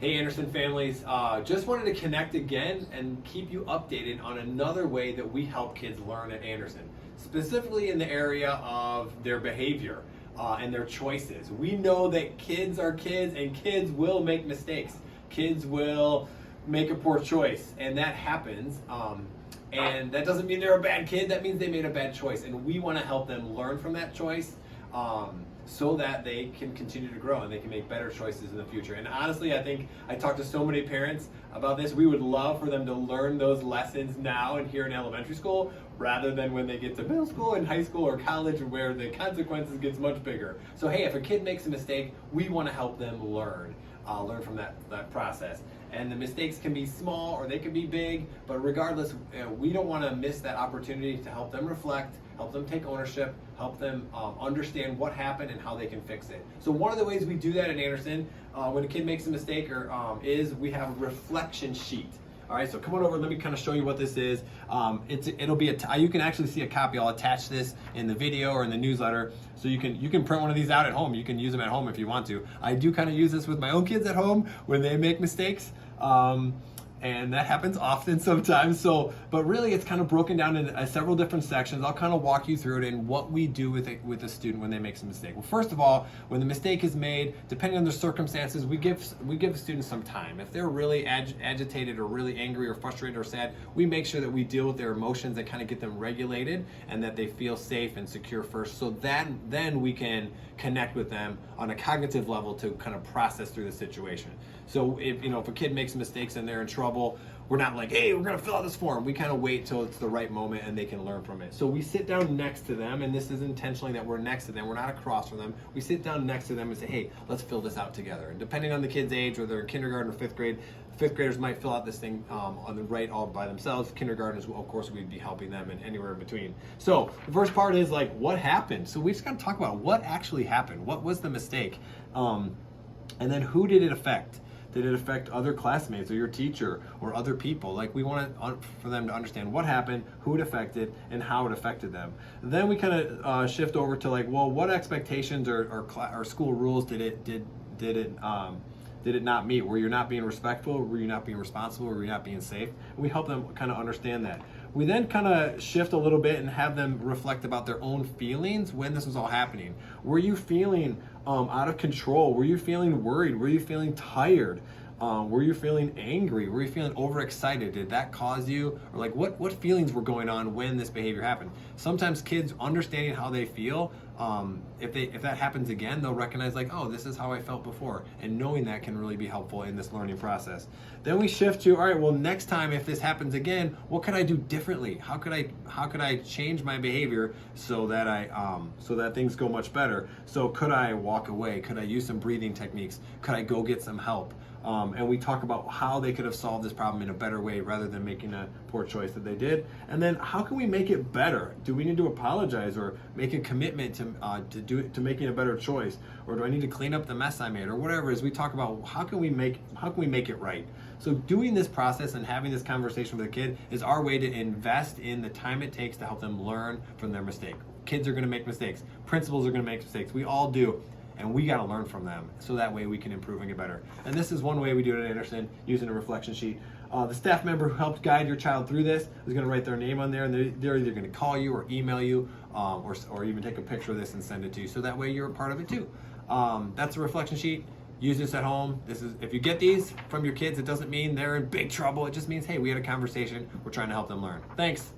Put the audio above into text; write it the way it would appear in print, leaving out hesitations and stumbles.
Hey Anderson families, just wanted to connect again and keep you updated on another way that we help kids learn at Anderson, specifically in the area of their behavior and their choices. We know that kids are kids and kids will make mistakes. Kids will make a poor choice, and that happens. And that doesn't mean they're a bad kid, that means they made a bad choice. And we want to help them learn from that choice so that they can continue to grow and they can make better choices in the future. And honestly, I think I talked to so many parents about this. We would love for them to learn those lessons now and here in elementary school rather than when they get to middle school and high school or college where the consequences gets much bigger. So hey, if a kid makes a mistake, we want to help them learn from that process. And the mistakes can be small or they can be big, but regardless, we don't want to miss that opportunity to help them reflect, help them take ownership, help them understand what happened and how they can fix it. So one of the ways we do that at Anderson, when a kid makes a mistake, is we have a reflection sheet. All right, so come on over. Let me kind of show you what this is. It'll be you can actually see a copy. I'll attach this in the video or in the newsletter, so you can print one of these out at home. You can use them at home if you want to. I do kind of use this with my own kids at home when they make mistakes. And that happens often sometimes. So, but really it's kind of broken down into several different sections. I'll kind of walk you through it and what we do with a student when they make a mistake. Well, first of all, when the mistake is made, depending on the circumstances, we give students some time. If they're really agitated or really angry or frustrated or sad, we make sure that we deal with their emotions and kind of get them regulated and that they feel safe and secure first. So then we can connect with them on a cognitive level to kind of process through the situation. So if a kid makes mistakes and they're in trouble, we're not like, hey, we're gonna fill out this form. We kind of wait till it's the right moment and they can learn from it. So we sit down next to them, and this is intentionally that we're next to them. We're not across from them. We sit down next to them and say, hey, let's fill this out together. And depending on the kid's age, whether they're in kindergarten or fifth grade, fifth graders might fill out this thing on the right all by themselves. Kindergartners, of course, we'd be helping them and anywhere in between. So the first part is like, what happened? So we just gotta talk about what actually happened. What was the mistake? And then who did it affect? Did it affect other classmates or your teacher or other people? Like, we want for them to understand what happened, who it affected, and how it affected them. Then we kind of shift over to like, well, what expectations or school rules did it not meet? Were you not being respectful? Were you not being responsible? Were you not being safe? We help them kind of understand that. We then kind of shift a little bit and have them reflect about their own feelings when this was all happening. Were you feeling out of control? Were you feeling worried? Were you feeling tired? Were you feeling angry? Were you feeling overexcited? Did that cause you, or like what feelings were going on when this behavior happened? Sometimes kids understanding how they feel, if that happens again, they'll recognize like, oh, this is how I felt before, and knowing that can really be helpful in this learning process. Then we shift to, all right, well, next time if this happens again, what could I do differently? How could I change my behavior so that things go much better? So could I walk away? Could I use some breathing techniques? Could I go get some help? And we talk about how they could have solved this problem in a better way rather than making a poor choice that they did. And then how can we make it better? Do we need to apologize or make a commitment to making a better choice? Or do I need to clean up the mess I made, or whatever? As we talk about how can we make it right? So doing this process and having this conversation with a kid is our way to invest in the time it takes to help them learn from their mistake. Kids are going to make mistakes. Principals are going to make mistakes. We all do. And we got to learn from them so that way we can improve and get better. And this is one way we do it at Anderson, using a reflection sheet. The staff member who helped guide your child through this is going to write their name on there, and they're either going to call you or email you or even take a picture of this and send it to you, so that way you're a part of it too. That's a reflection sheet. Use this at home. If you get these from your kids, it doesn't mean they're in big trouble. It just means, hey, we had a conversation. We're trying to help them learn. Thanks.